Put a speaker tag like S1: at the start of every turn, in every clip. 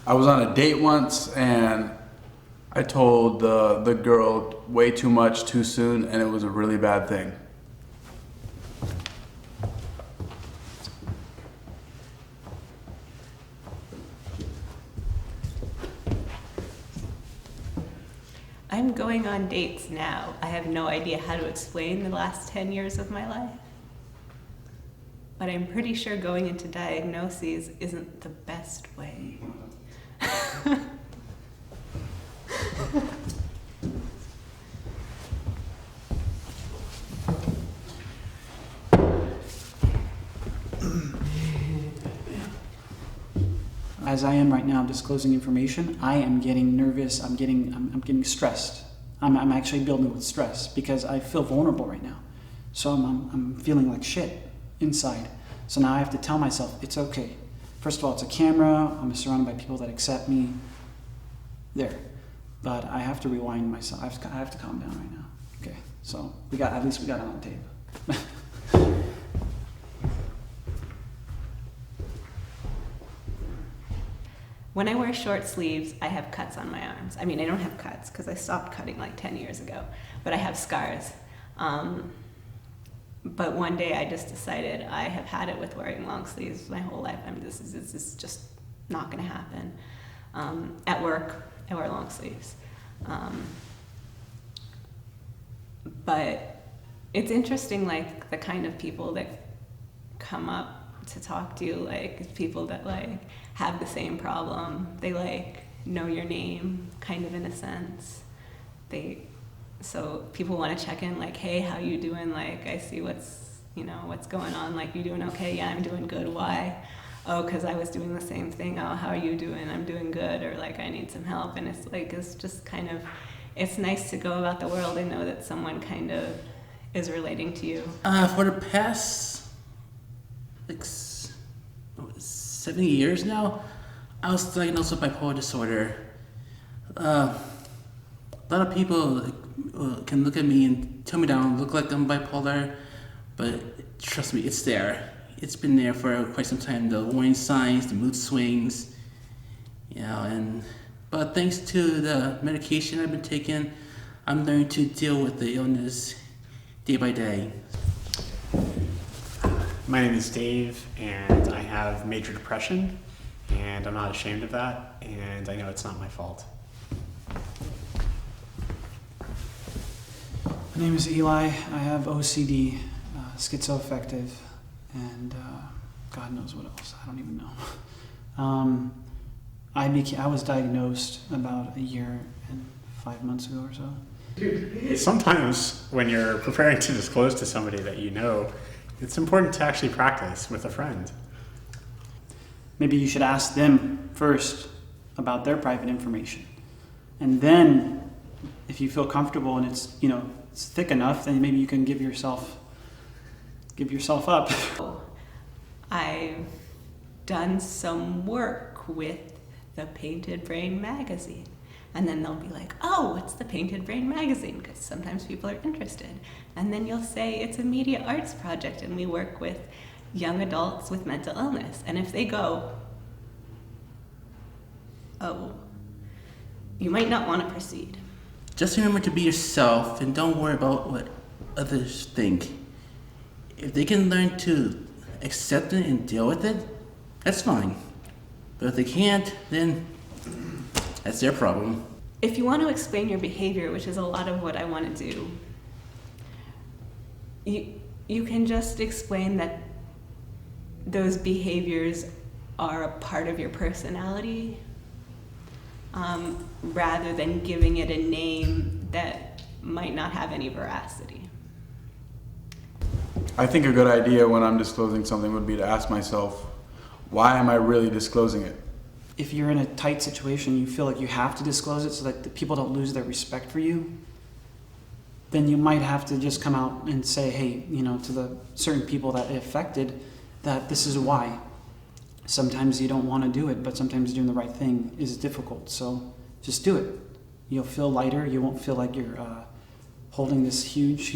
S1: I was on a date once and I told the girl way too much too soon, and it was a really bad thing.
S2: I'm going on dates now. I have no idea how to explain the last 10 years of my life. But I'm pretty sure going into diagnoses isn't the best way.
S3: As I am right now disclosing information, I am getting nervous, I'm getting stressed. I'm actually building with stress because I feel vulnerable right now. So I'm feeling like shit inside. So now I have to tell myself, it's okay. First of all, it's a camera, I'm surrounded by people that accept me. There. But I have to rewind myself, I have to calm down right now. Okay, so at least we got it on tape.
S2: When I wear short sleeves, I have cuts on my arms. I mean, I don't have cuts because I stopped cutting like 10 years ago, but I have scars. But one day I just decided I have had it with wearing long sleeves my whole life. I mean, this is just not gonna happen. At work, I wear long sleeves. But it's interesting, like the kind of people that come up to talk to you, like people that like have the same problem. They like know your name, kind of in a sense. So people want to check in, like, hey, how you doing? Like, I see what's going on. Like, you doing okay? Yeah, I'm doing good. Why? Oh, because I was doing the same thing. Oh, how are you doing? I'm doing good. Or like, I need some help. And it's just kind of, it's nice to go about the world and know that someone kind of is relating to you.
S4: For the past, like, 7 years now, I was diagnosed with bipolar disorder. A lot of people can look at me and tell me that I don't look like I'm bipolar, but trust me, it's there. It's been there for quite some time. The warning signs, the mood swings, but thanks to the medication I've been taking, I'm learning to deal with the illness day by day.
S5: My name is Dave, and I have major depression, and I'm not ashamed of that, and I know it's not my fault.
S3: My name is Eli. I have OCD, schizoaffective, and God knows what else. I don't even know. I was diagnosed about a year and 5 months ago or so.
S5: Sometimes when you're preparing to disclose to somebody that you know, it's important to actually practice with a friend.
S3: Maybe you should ask them first about their private information. And then, if you feel comfortable and it's thick enough, then maybe you can give yourself up.
S2: I've done some work with the Painted Brain magazine. And then they'll be like, oh, what's the Painted Brain magazine? Because sometimes people are interested. And then you'll say it's a media arts project and we work with young adults with mental illness. And if they go, oh, you might not want to proceed.
S4: Just remember to be yourself and don't worry about what others think. If they can learn to accept it and deal with it, that's fine. But if they can't, then that's their problem.
S2: If you want to explain your behavior, which is a lot of what I want to do, you can just explain that those behaviors are a part of your personality, rather than giving it a name that might not have any veracity.
S1: I think a good idea when I'm disclosing something would be to ask myself, why am I really disclosing it?
S3: If you're in a tight situation, you feel like you have to disclose it so that the people don't lose their respect for you, then you might have to just come out and say, hey, to the certain people that it affected, that this is why. Sometimes you don't want to do it, but sometimes doing the right thing is difficult. So just do it. You'll feel lighter. You won't feel like you're holding this huge,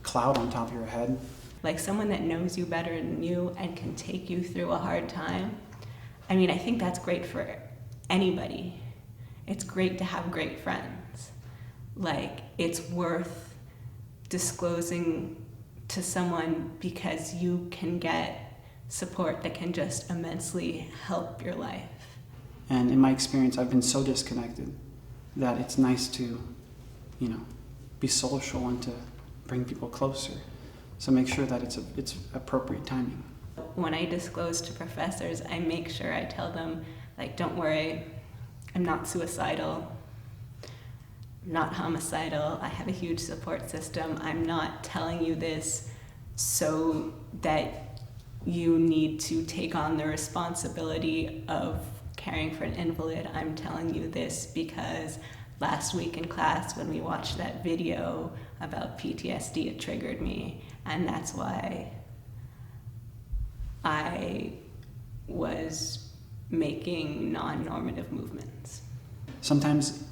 S3: cloud on top of your head.
S2: Like someone that knows you better than you and can take you through a hard time, I mean, I think that's great for anybody. It's great to have great friends. Like, it's worth disclosing to someone because you can get support that can just immensely help your life.
S3: And in my experience, I've been so disconnected that it's nice to, be social and to bring people closer. So make sure that it's appropriate timing.
S2: When I disclose to professors, I make sure I tell them, like, don't worry, I'm not suicidal, I'm not homicidal, I have a huge support system. I'm not telling you this so that you need to take on the responsibility of caring for an invalid. I'm telling you this because last week in class when we watched that video about PTSD, it triggered me, and that's why I was making non-normative movements.
S3: Sometimes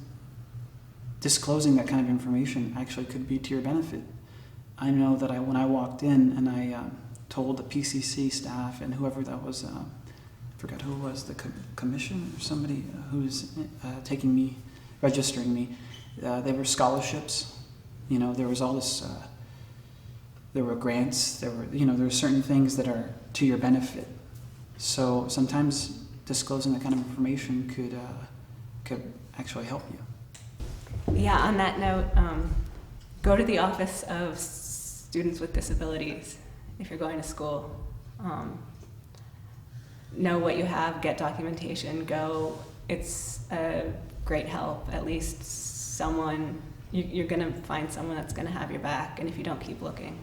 S3: disclosing that kind of information actually could be to your benefit. I know that when I walked in and I told the PCC staff and whoever that was, I forgot who it was, the commission or somebody who's registering me, there were scholarships, there was all this, there were grants, there were certain things that are to your benefit. So sometimes disclosing that kind of information could actually help you.
S2: Yeah, on that note, go to the Office of Students with Disabilities if you're going to school. Know what you have, get documentation, go. It's a great help. At least someone, you're going to find someone that's going to have your back, and if you don't, keep looking.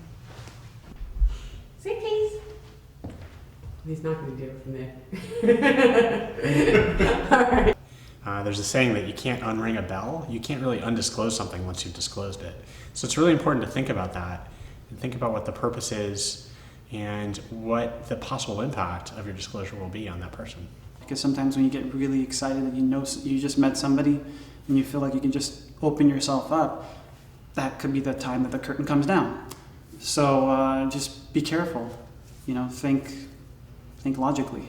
S6: Say please. He's not going to do it from there.
S5: There's a saying that you can't unring a bell. You can't really undisclose something once you've disclosed it. So it's really important to think about that and think about what the purpose is and what the possible impact of your disclosure will be on that person.
S3: Because sometimes when you get really excited and you just met somebody and you feel like you can just open yourself up, that could be the time that the curtain comes down. So just be careful, think logically.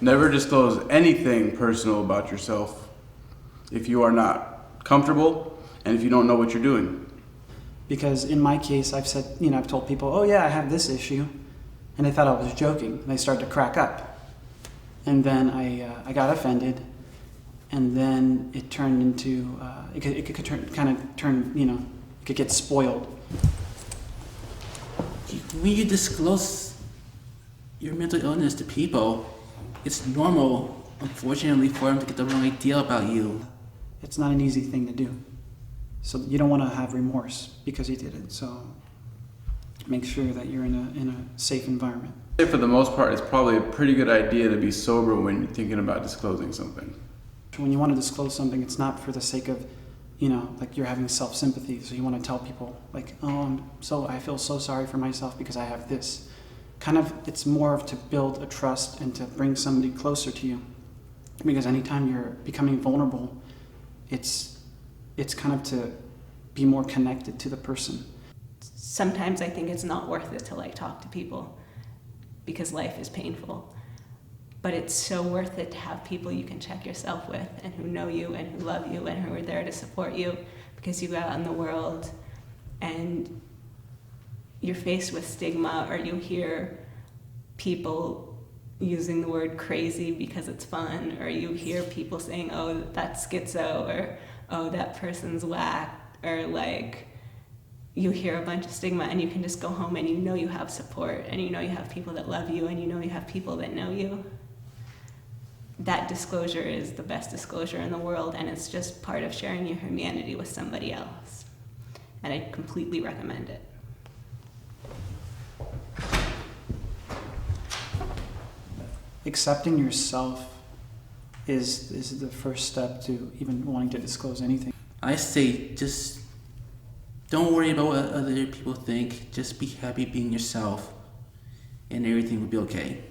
S1: Never disclose anything personal about yourself if you are not comfortable and if you don't know what you're doing.
S3: Because in my case, I've said, I've told people, oh yeah, I have this issue, and they thought I was joking, and they started to crack up. And then I got offended, and then it turned into, it could turn, it could get spoiled.
S4: When you disclose your mental illness to people, it's normal, unfortunately, for them to get the wrong idea about you.
S3: It's not an easy thing to do. So you don't want to have remorse because you did it. So make sure that you're in a safe environment.
S1: For the most part, it's probably a pretty good idea to be sober when you're thinking about disclosing something.
S3: When you want to disclose something, it's not for the sake of, like you're having self-sympathy. So you want to tell people, like, oh, I feel so sorry for myself because I have this. It's more of to build a trust and to bring somebody closer to you. Because anytime you're becoming vulnerable, it's kind of to be more connected to the person.
S2: Sometimes I think it's not worth it to talk to people because life is painful. But it's so worth it to have people you can check yourself with and who know you and who love you and who are there to support you, because you go out in the world and you're faced with stigma, or you hear people using the word crazy because it's fun, or you hear people saying, oh, that's schizo, or oh, that person's whack, or you hear a bunch of stigma, and you can just go home and you have support, and you have people that love you, and you have people that know you. That disclosure is the best disclosure in the world, and it's just part of sharing your humanity with somebody else. And I completely recommend it.
S3: Accepting yourself is the first step to even wanting to disclose anything.
S4: I say just don't worry about what other people think. Just be happy being yourself, and everything will be okay.